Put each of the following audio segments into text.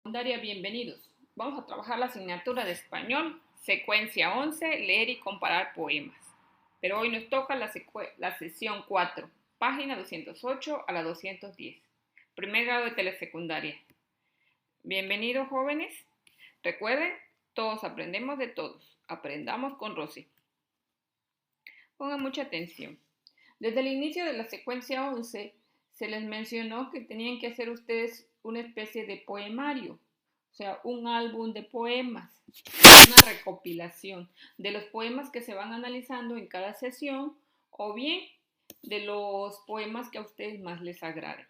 Secundaria, bienvenidos. Vamos a trabajar la asignatura de español, secuencia 11, leer y comparar poemas. Pero hoy nos toca la sesión 4, página 208 a la 210. Primer grado de telesecundaria. Bienvenidos, jóvenes. Recuerden, todos aprendemos de todos. Aprendamos con Rosy. Pongan mucha atención. Desde el inicio de la secuencia 11 se les mencionó que tenían que hacer ustedes una especie de poemario, o sea, un álbum de poemas, una recopilación de los poemas que se van analizando en cada sesión o bien de los poemas que a ustedes más les agraden.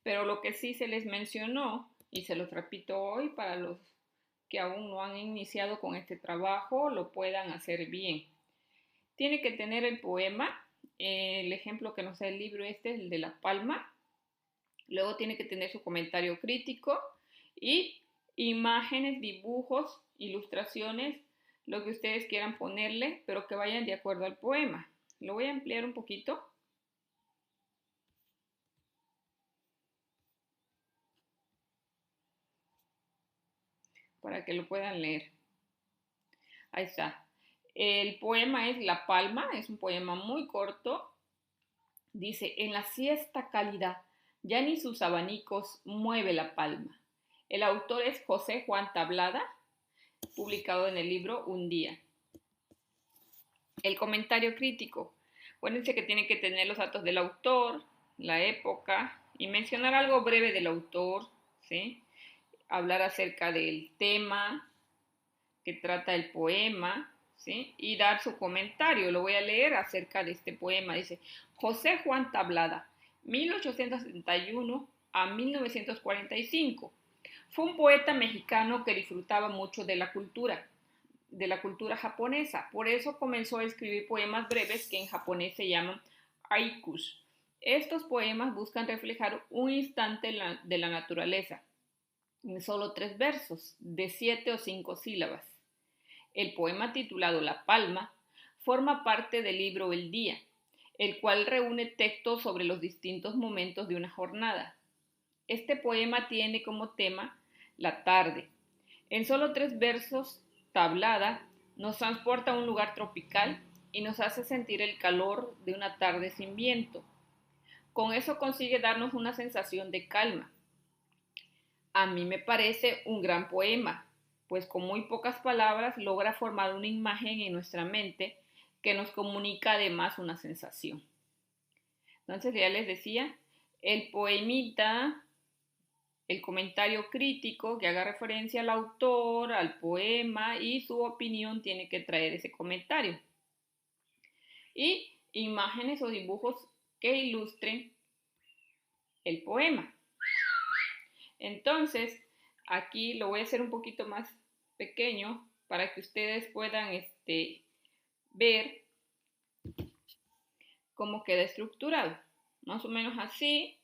Pero lo que sí se les mencionó, y se los repito hoy para los que aún no han iniciado con este trabajo, lo puedan hacer bien. Tiene que tener el poema, el ejemplo que nos da el libro este, el de La Palma. Luego tiene que tener su comentario crítico y imágenes, dibujos, ilustraciones, lo que ustedes quieran ponerle, pero que vayan de acuerdo al poema. Lo voy a ampliar un poquito. Para que lo puedan leer. Ahí está. El poema es La Palma, es un poema muy corto. Dice, en la siesta cálida, ya ni sus abanicos mueve la palma. El autor es José Juan Tablada, publicado en el libro Un día. El comentario crítico. Acuérdense que tiene que tener los datos del autor, la época y mencionar algo breve del autor, ¿sí? Hablar acerca del tema que trata el poema, ¿sí? Y dar su comentario. Lo voy a leer acerca de este poema. Dice, José Juan Tablada, 1871 a 1945. Fue un poeta mexicano que disfrutaba mucho de la cultura japonesa. Por eso comenzó a escribir poemas breves que en japonés se llaman haikus. Estos poemas buscan reflejar un instante de la naturaleza en solo 3 versos de 7 o 5 sílabas. El poema titulado La Palma forma parte del libro El Día, el cual reúne textos sobre los distintos momentos de una jornada. Este poema tiene como tema la tarde. En solo 3 versos, Tablada nos transporta a un lugar tropical y nos hace sentir el calor de una tarde sin viento. Con eso consigue darnos una sensación de calma. A mí me parece un gran poema, pues con muy pocas palabras logra formar una imagen en nuestra mente que nos comunica además una sensación. Entonces ya les decía, el poemita, el comentario crítico que haga referencia al autor, al poema y su opinión tiene que traer ese comentario. Y imágenes o dibujos que ilustren el poema. Entonces, aquí lo voy a hacer un poquito más pequeño para que ustedes puedan ver cómo queda estructurado. Más o menos así,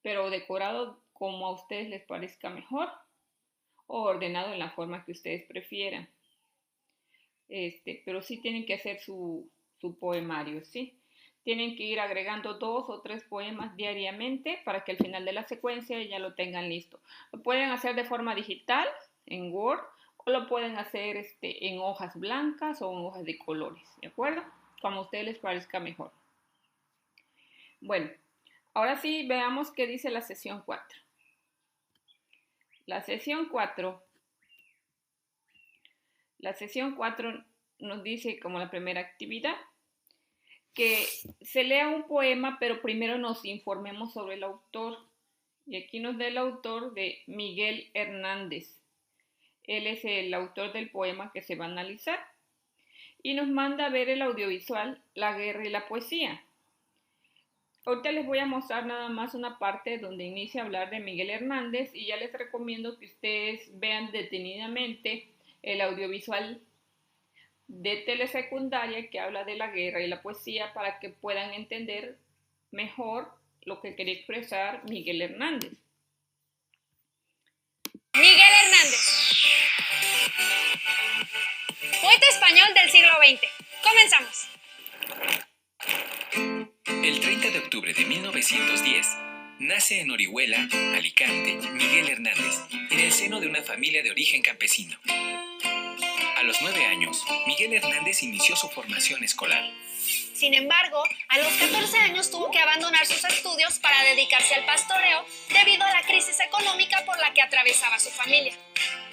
pero decorado como a ustedes les parezca mejor o ordenado en la forma que ustedes prefieran. Pero sí tienen que hacer su poemario, ¿sí? Tienen que ir agregando 2 o 3 poemas diariamente para que al final de la secuencia ya lo tengan listo. Lo pueden hacer de forma digital, en Word, o lo pueden hacer en hojas blancas o en hojas de colores, ¿de acuerdo? Como a ustedes les parezca mejor. Bueno, ahora sí veamos qué dice la sesión 4. La sesión 4 nos dice como la primera actividad que se lea un poema, pero primero nos informemos sobre el autor. Y aquí nos da el autor de Miguel Hernández. Él es el autor del poema que se va a analizar. Y nos manda a ver el audiovisual La guerra y la poesía. Ahorita les voy a mostrar nada más una parte donde inicia a hablar de Miguel Hernández y ya les recomiendo que ustedes vean detenidamente el audiovisual de telesecundaria que habla de la guerra y la poesía para que puedan entender mejor lo que quería expresar Miguel Hernández. Miguel Hernández, poeta español del siglo XX. Comenzamos. El 30 de octubre de 1910, Nace en Orihuela, Alicante, Miguel Hernández, en el seno de una familia de origen campesino. A los 9 años, Miguel Hernández inició su formación escolar. Sin embargo, a los 14 años tuvo que abandonar sus estudios para dedicarse al pastoreo debido a la crisis económica por la que atravesaba su familia.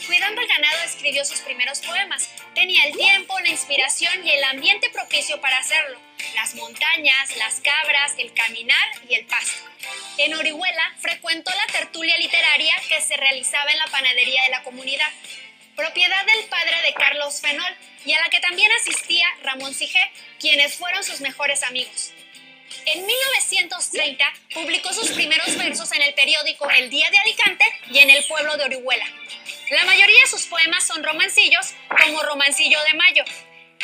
Cuidando el ganado escribió sus primeros poemas. Tenía el tiempo, la inspiración y el ambiente propicio para hacerlo. Las montañas, las cabras, el caminar y el pasto. En Orihuela frecuentó la tertulia literaria que se realizaba en la panadería de la comunidad, propiedad del padre de Carlos Fenol, y a la que también asistía Ramón Sijé, quienes fueron sus mejores amigos. En 1930 publicó sus primeros versos en el periódico El Día de Alicante y en el pueblo de Orihuela. La mayoría de sus poemas son romancillos, como Romancillo de Mayo,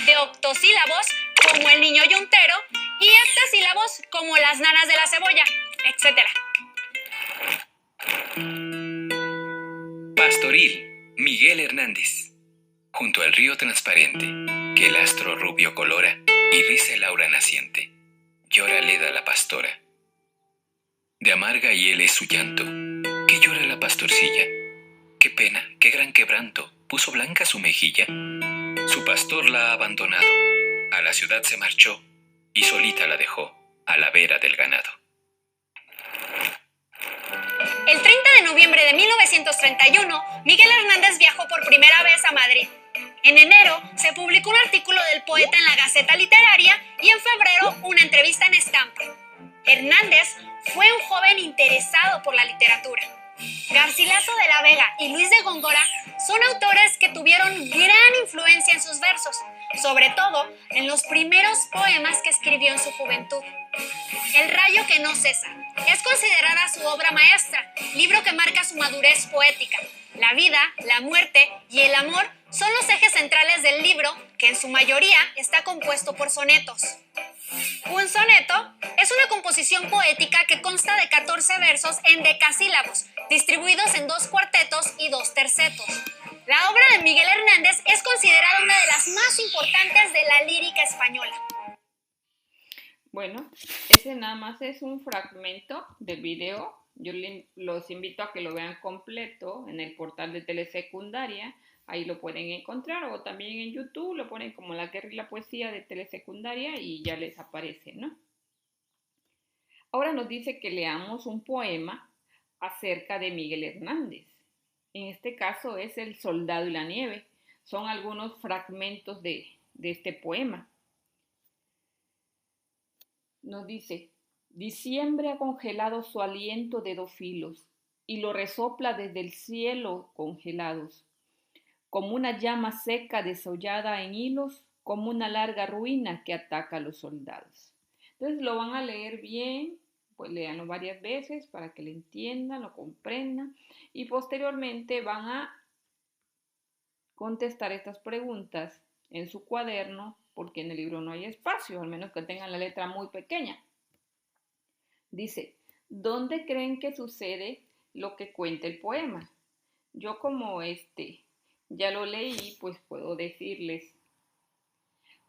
de octosílabos, como El Niño Yuntero, y heptasílabos, como Las Nanas de la Cebolla, etc. Pastoril, Miguel Hernández. Junto al río transparente, que el astro rubio colora y riza el aura naciente, llora Leda la pastora. De amarga hiel es su llanto, que llora la pastorcilla. Qué pena, qué gran quebranto, puso blanca su mejilla. Su pastor la ha abandonado, a la ciudad se marchó, y solita la dejó, a la vera del ganado. El 30 de noviembre de 1931, Miguel Hernández viajó por primera vez a Madrid. En enero se publicó un artículo del poeta en la Gaceta Literaria y en febrero una entrevista en Estampa. Hernández fue un joven interesado por la literatura. Garcilaso de la Vega y Luis de Góngora son autores que tuvieron gran influencia en sus versos, sobre todo en los primeros poemas que escribió en su juventud. El rayo que no cesa es considerada su obra maestra, libro que marca su madurez poética. La vida, la muerte y el amor son los ejes centrales del libro, que en su mayoría está compuesto por sonetos. Un soneto es una composición poética que consta de 14 versos en decasílabos, distribuidos en 2 cuartetos y 2 tercetos. La obra de Miguel Hernández es considerada una de las más importantes de la lírica española. Bueno, ese nada más es un fragmento del video. Yo los invito a que lo vean completo en el portal de Telesecundaria. Ahí lo pueden encontrar, o también en YouTube lo ponen como La Guerra y la Poesía de Telesecundaria y ya les aparece, ¿no? Ahora nos dice que leamos un poema acerca de Miguel Hernández. En este caso es El Soldado y la Nieve. Son algunos fragmentos de este poema. Nos dice: diciembre ha congelado su aliento de 2 filos y lo resopla desde el cielo congelados, como una llama seca desollada en hilos, como una larga ruina que ataca a los soldados. Entonces lo van a leer bien, pues léanlo varias veces para que lo entiendan, lo comprendan, y posteriormente van a contestar estas preguntas en su cuaderno, porque en el libro no hay espacio, al menos que tengan la letra muy pequeña. Dice: ¿dónde creen que sucede lo que cuenta el poema? Yo, como ya lo leí, pues puedo decirles,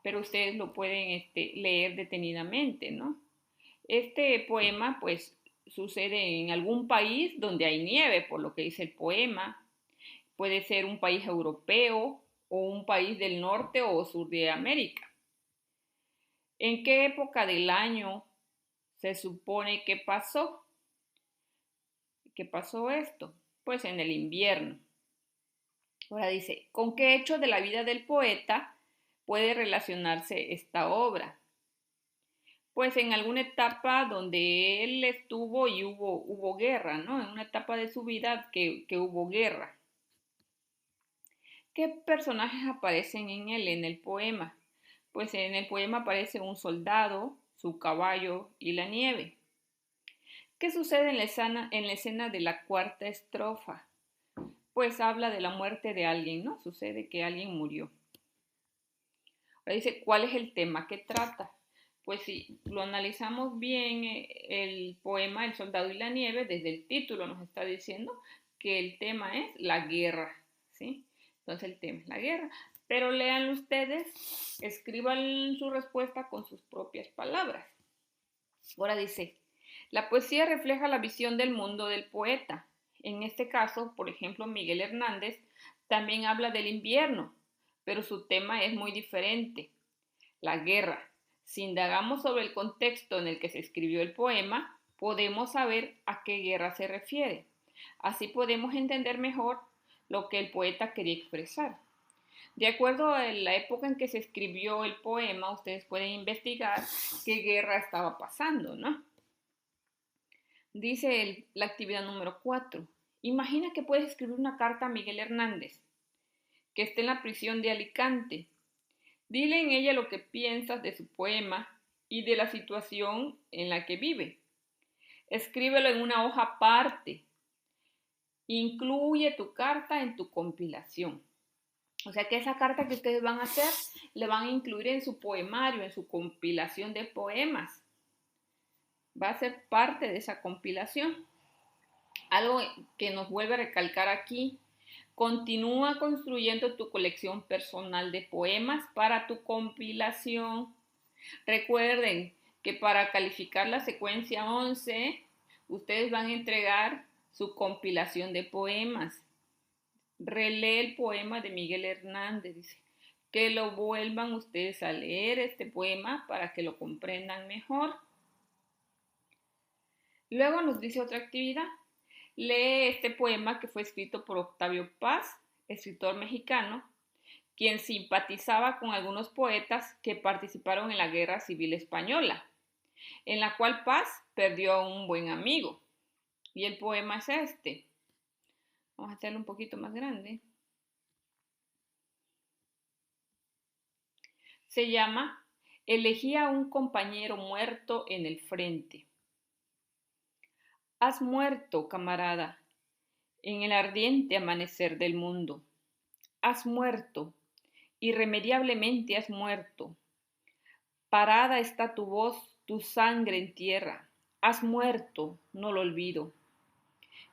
pero ustedes lo pueden leer detenidamente, ¿no? Este poema pues sucede en algún país donde hay nieve, por lo que dice el poema. Puede ser un país europeo o un país del norte o sur de América. ¿En qué época del año se supone que pasó? ¿Qué pasó esto? Pues en el invierno. Ahora dice: ¿con qué hecho de la vida del poeta puede relacionarse esta obra? Pues en alguna etapa donde él estuvo y hubo guerra, ¿no? En una etapa de su vida que hubo guerra. ¿Qué personajes aparecen en él, en el poema? Pues en el poema aparece un soldado, su caballo y la nieve. ¿Qué sucede en la escena de la 4ª estrofa? Pues habla de la muerte de alguien, ¿no? Sucede que alguien murió. Ahora dice: ¿cuál es el tema que trata? Pues si lo analizamos bien, el poema El Soldado y la Nieve, desde el título nos está diciendo que el tema es la guerra, ¿sí? Entonces el tema es la guerra. Pero léanlo ustedes, escriban su respuesta con sus propias palabras. Ahora dice: La poesía refleja la visión del mundo del poeta. En este caso, por ejemplo, Miguel Hernández también habla del invierno, pero su tema es muy diferente, la guerra. Si indagamos sobre el contexto en el que se escribió el poema, podemos saber a qué guerra se refiere. Así podemos entender mejor lo que el poeta quería expresar. De acuerdo a la época en que se escribió el poema, ustedes pueden investigar qué guerra estaba pasando, ¿no? Dice la actividad número 4. Imagina que puedes escribir una carta a Miguel Hernández, que está en la prisión de Alicante. Dile en ella lo que piensas de su poema y de la situación en la que vive. Escríbelo en una hoja aparte. Incluye tu carta en tu compilación. O sea que esa carta que ustedes van a hacer, le van a incluir en su poemario, en su compilación de poemas. Va a ser parte de esa compilación. Algo que nos vuelve a recalcar aquí: continúa construyendo tu colección personal de poemas para tu compilación. Recuerden que para calificar la secuencia 11, ustedes van a entregar su compilación de poemas. Relee el poema de Miguel Hernández, dice, que lo vuelvan ustedes a leer este poema para que lo comprendan mejor. Luego nos dice otra actividad. Lee este poema que fue escrito por Octavio Paz, escritor mexicano, quien simpatizaba con algunos poetas que participaron en la Guerra Civil Española, en la cual Paz perdió a un buen amigo. Y el poema es este. Vamos a hacerlo un poquito más grande. Se llama Elegí a un compañero muerto en el frente. Has muerto, camarada, en el ardiente amanecer del mundo. Has muerto, irremediablemente has muerto. Parada está tu voz, tu sangre en tierra. Has muerto, no lo olvido.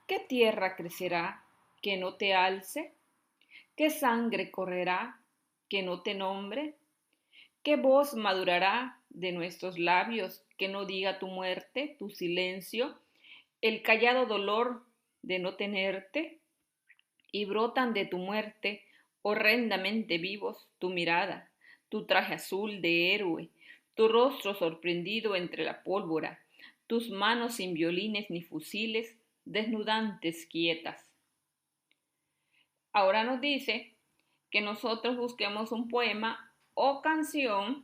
¿Qué tierra crecerá que no te alce? ¿Qué sangre correrá que no te nombre? ¿Qué voz madurará de nuestros labios que no diga tu muerte, tu silencio, el callado dolor de no tenerte? Y brotan de tu muerte horrendamente vivos tu mirada, tu traje azul de héroe, tu rostro sorprendido entre la pólvora, tus manos sin violines ni fusiles, desnudantes quietas. Ahora nos dice que nosotros busquemos un poema o canción,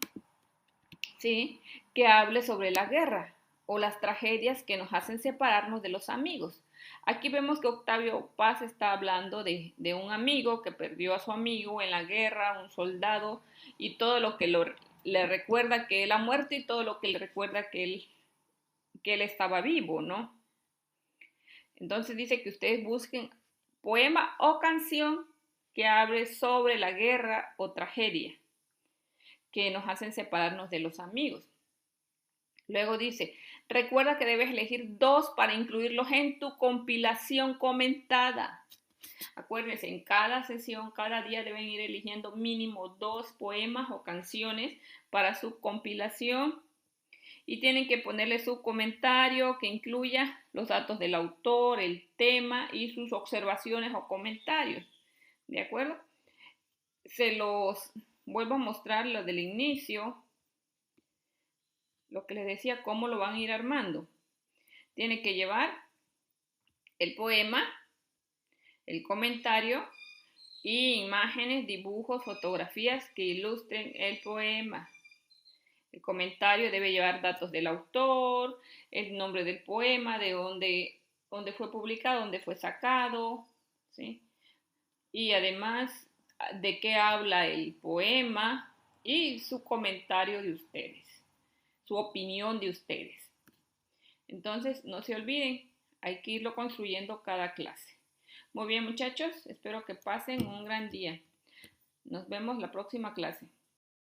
¿sí?, que hable sobre la guerra o las tragedias que nos hacen separarnos de los amigos. Aquí vemos que Octavio Paz está hablando de un amigo que perdió a su amigo en la guerra, un soldado, y todo lo que le recuerda que él ha muerto y todo lo que le recuerda que él estaba vivo, ¿no? Entonces dice que ustedes busquen poema o canción que hable sobre la guerra o tragedia que nos hacen separarnos de los amigos. Luego dice, recuerda que debes elegir 2 para incluirlos en tu compilación comentada. Acuérdense, en cada sesión, cada día deben ir eligiendo mínimo 2 poemas o canciones para su compilación. Y tienen que ponerle su comentario que incluya los datos del autor, el tema y sus observaciones o comentarios. ¿De acuerdo? Se los vuelvo a mostrar lo del inicio, lo que les decía, cómo lo van a ir armando. Tiene que llevar el poema, el comentario y imágenes, dibujos, fotografías que ilustren el poema. El comentario debe llevar datos del autor, el nombre del poema, de dónde fue publicado, dónde fue sacado, ¿sí? Y además de qué habla el poema y su comentario de ustedes, su opinión de ustedes. Entonces, no se olviden, hay que irlo construyendo cada clase. Muy bien, muchachos, espero que pasen un gran día. Nos vemos la próxima clase.